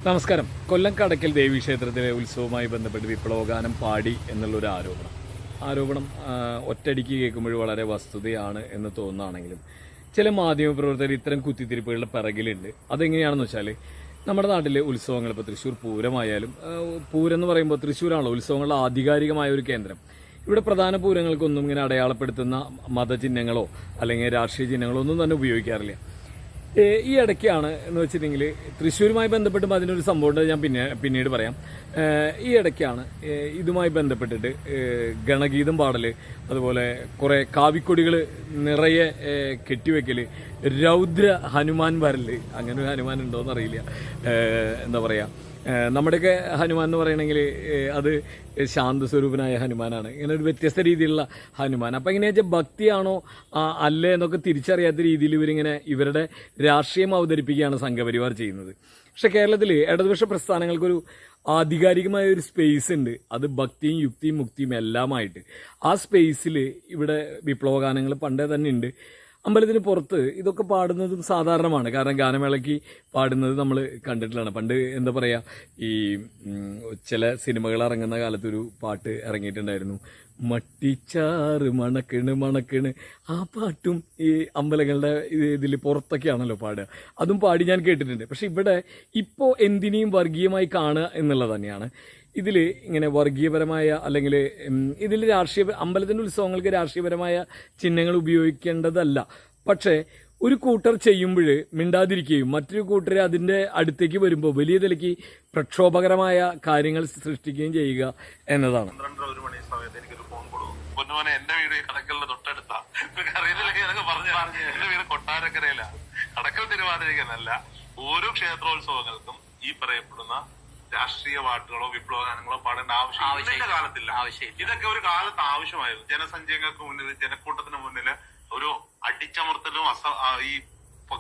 നമസ്കാരം. കൊല്ലം കടയ്ക്കൽ ദേവീക്ഷേത്രത്തിലെ ഉത്സവവുമായി ബന്ധപ്പെട്ട് വിപ്ലവഗാനം പാടി എന്നുള്ളൊരു ആരോപണം ഒറ്റയടിക്ക് കേൾക്കുമ്പോൾ വളരെ വസ്തുതയാണ് എന്ന് തോന്നുകയാണെങ്കിലും ചില മാധ്യമപ്രവർത്തകർ ഇത്തരം കുത്തിത്തിരിപ്പുകളുടെ പിറകിലുണ്ട്. അതെങ്ങനെയാണെന്ന് വെച്ചാൽ നമ്മുടെ നാട്ടിലെ ഉത്സവങ്ങൾ, ഇപ്പോൾ തൃശ്ശൂർ പൂരമായാലും, പൂരം എന്ന് പറയുമ്പോൾ തൃശ്ശൂരാണല്ലോ ഉത്സവങ്ങളുടെ ആധികാരികമായ ഒരു കേന്ദ്രം. ഇവിടെ പ്രധാന പൂരങ്ങൾക്കൊന്നും ഇങ്ങനെ അടയാളപ്പെടുത്തുന്ന മതചിഹ്നങ്ങളോ അല്ലെങ്കിൽ രാഷ്ട്രീയ ചിഹ്നങ്ങളോ ഒന്നും തന്നെ ഉപയോഗിക്കാറില്ല. ഈ ഇടയ്ക്കാണ് എന്ന് വെച്ചിട്ടുണ്ടെങ്കിൽ തൃശ്ശൂരുമായി ബന്ധപ്പെട്ടും അതിനൊരു സംഭവമുണ്ട്, ഞാൻ പിന്നീട് പറയാം. ഈ ഇടയ്ക്കാണ് ഇതുമായി ബന്ധപ്പെട്ടിട്ട് ഗണഗീതം പാടൽ, അതുപോലെ കുറേ കാവിക്കൊടികൾ നിറയെ കെട്ടിവെക്കൽ, രൗദ്ര ഹനുമാൻ വരൽ, അങ്ങനെ ഒരു ഹനുമാൻ ഉണ്ടോയെന്ന് അറിയില്ല. എന്താ പറയുക, നമ്മുടെയൊക്കെ ഹനുമാൻ എന്ന് പറയണമെങ്കിൽ അത് ശാന്തസ്വരൂപനായ ഹനുമാനാണ്. ഇങ്ങനെ ഒരു വ്യത്യസ്ത രീതിയിലുള്ള ഹനുമാൻ. അപ്പം എങ്ങനെയാ വെച്ചാൽ ഭക്തിയാണോ അല്ലേ എന്നൊക്കെ തിരിച്ചറിയാത്ത രീതിയിൽ ഇവരുടെ രാഷ്ട്രീയം അവതരിപ്പിക്കുകയാണ് സംഘപരിവാർ ചെയ്യുന്നത്. പക്ഷെ കേരളത്തിൽ ഇടതുപക്ഷ പ്രസ്ഥാനങ്ങൾക്കൊരു ആധികാരികമായ ഒരു സ്പേസ് ഉണ്ട്. അത് ഭക്തിയും യുക്തിയും മുക്തിയും എല്ലാമായിട്ട്. ആ സ്പേസിൽ ഇവിടെ വിപ്ലവഗാനങ്ങൾ പണ്ടേ തന്നെ ഉണ്ട്. അമ്പലത്തിന് പുറത്ത് ഇതൊക്കെ പാടുന്നതും സാധാരണമാണ്. കാരണം ഗാനമേളയ്ക്ക് പാടുന്നത് നമ്മൾ കണ്ടിട്ടുള്ളതാണ്. പണ്ട് എന്താ പറയുക, ഈ ചില സിനിമകൾ ഇറങ്ങുന്ന കാലത്തൊരു പാട്ട് ഇറങ്ങിയിട്ടുണ്ടായിരുന്നു, മട്ടിച്ചാറ് മണക്കണ് മണക്കണ്. ആ പാട്ടും ഈ അമ്പലങ്ങളുടെ ഇതിൽ പുറത്തൊക്കെയാണല്ലോ പാടുക. അതും പാടി ഞാൻ കേട്ടിട്ടുണ്ട്. പക്ഷെ ഇവിടെ ഇപ്പോൾ എന്തിനേയും വർഗീയമായി കാണുക എന്നുള്ളത് തന്നെയാണ്. ഇതിൽ ഇങ്ങനെ വർഗീയപരമായ അല്ലെങ്കിൽ ഇതിൽ അമ്പലത്തിൻ്റെ ഉത്സവങ്ങൾക്ക് രാഷ്ട്രീയപരമായ ചിഹ്നങ്ങൾ ഉപയോഗിക്കേണ്ടതല്ല. പക്ഷേ ഒരു കൂട്ടർ ചെയ്യുമ്പോൾ മിണ്ടാതിരിക്കുകയും മറ്റൊരു കൂട്ടർ അതിൻ്റെ അടുത്തേക്ക് വരുമ്പോൾ വലിയ നിലയ്ക്ക് പ്രക്ഷോഭകരമായ കാര്യങ്ങൾ സൃഷ്ടിക്കുകയും ചെയ്യുക എന്നതാണ്. എന്റെ വീട് കടക്കലിന്റെ തൊട്ടടുത്ത എന്റെ വീട് കൊട്ടാരക്കരയില. കടക്കൽ തിരുവാതിരക്കല്ല, ഓരോ ക്ഷേത്രോത്സവങ്ങൾക്കും ഈ പറയപ്പെടുന്ന രാഷ്ട്രീയ പാട്ടുകളോ വിപ്ലവഗാനങ്ങളോ പാടേണ്ട ആവശ്യം കാലത്തില്ല. ഇതൊക്കെ ഒരു കാലത്ത് ആവശ്യമായിരുന്നു. ജനസഞ്ചയങ്ങൾക്ക് മുന്നിൽ, ജനക്കൂട്ടത്തിന് മുന്നിൽ ഒരു അടിച്ചമർത്തലും ഈ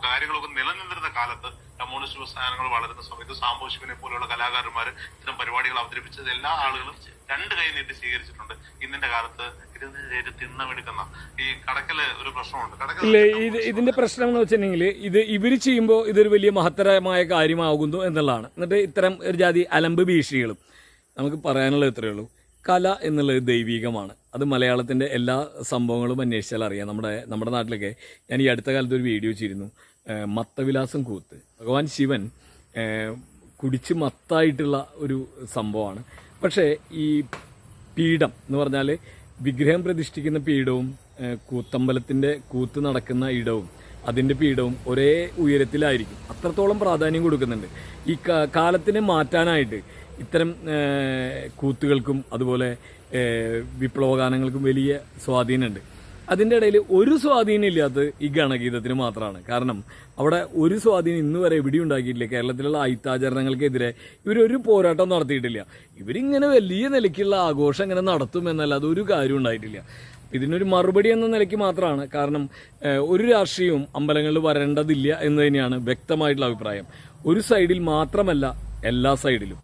കാര്യങ്ങളൊക്കെ നിലനിന്നിരുന്ന കാലത്ത് കമ്മ്യൂണിസ്റ്റ് പ്രസ്ഥാനങ്ങൾ വളരുന്ന സമയത്ത് സാംബശിവനെ പോലെയുള്ള കലാകാരന്മാർ ഇത്തരം പരിപാടികൾ അവതരിപ്പിച്ചത് എല്ലാ ആളുകളും രണ്ട് കൈ നീട്ടി സ്വീകരിച്ചിട്ടുണ്ട്. ഇന്നിന്റെ കാലത്ത് തിണ്ണമെടുക്കുന്ന ഈ കടക്കല് ഒരു പ്രശ്നമുണ്ട്. ഇതിന്റെ പ്രശ്നം എന്ന് വെച്ചിട്ടുണ്ടെങ്കിൽ ഇവര് ചെയ്യുമ്പോൾ ഇതൊരു വലിയ മഹത്തരമായ കാര്യമാകുന്നു എന്നുള്ളതാണ്. എന്നിട്ട് ഇത്തരം ഒരു ജാതി അലമ്പ് ഭീഷണികളും നമുക്ക് പറയാനുള്ളത് ഇത്രയേ ഉള്ളൂ. കല എന്നുള്ളത് ദൈവികമാണ്. അത് മലയാളത്തിൻ്റെ എല്ലാ സംഭവങ്ങളും അന്വേഷിച്ചാൽ അറിയാം. നമ്മുടെ നാട്ടിലൊക്കെ ഞാൻ ഈ അടുത്ത കാലത്ത് ഒരു വീഡിയോ ചെയ്തിരുന്നു, മത്തവിലാസം കൂത്ത്. ഭഗവാൻ ശിവൻ കുടിച്ച് മത്തായിട്ടുള്ള ഒരു സംഭവമാണ്. പക്ഷേ ഈ പീഠം എന്ന് പറഞ്ഞാൽ വിഗ്രഹം പ്രതിഷ്ഠിക്കുന്ന പീഠവും കൂത്തമ്പലത്തിൻ്റെ കൂത്ത് നടക്കുന്ന ഇടവും അതിൻ്റെ പീഠവും ഒരേ ഉയരത്തിലായിരിക്കും. അത്രത്തോളം പ്രാധാന്യം കൊടുക്കുന്നുണ്ട്. ഈ കാലത്തിനെ മാറ്റാനായിട്ട് ഇത്തരം കൂത്തുകൾക്കും അതുപോലെ വിപ്ലവഗാനങ്ങൾക്കും വലിയ സ്വാധീനമുണ്ട്. അതിൻ്റെ ഇടയിൽ ഒരു സ്വാധീനം ഇല്ലാത്തത് ഈ ഗണഗീതത്തിന് മാത്രമാണ്. കാരണം അവിടെ ഒരു സ്വാധീനം ഇന്ന് വരെ എവിടെയും ഉണ്ടാക്കിയിട്ടില്ല. കേരളത്തിലുള്ള അയിത്താചരണങ്ങൾക്കെതിരെ ഇവരൊരു പോരാട്ടം നടത്തിയിട്ടില്ല. ഇവരിങ്ങനെ വലിയ നിലയ്ക്കുള്ള ആഘോഷം ഇങ്ങനെ നടത്തും എന്നല്ലാതെ ഒരു കാര്യം ഉണ്ടായിട്ടില്ല. ഇതിനൊരു മറുപടി എന്ന നിലയ്ക്ക് മാത്രമാണ്. കാരണം ഒരു രാഷ്ട്രീയവും അമ്പലങ്ങളിൽ വരേണ്ടതില്ല എന്ന് തന്നെയാണ് വ്യക്തമായിട്ടുള്ള അഭിപ്രായം. ഒരു സൈഡിൽ മാത്രമല്ല, എല്ലാ സൈഡിലും.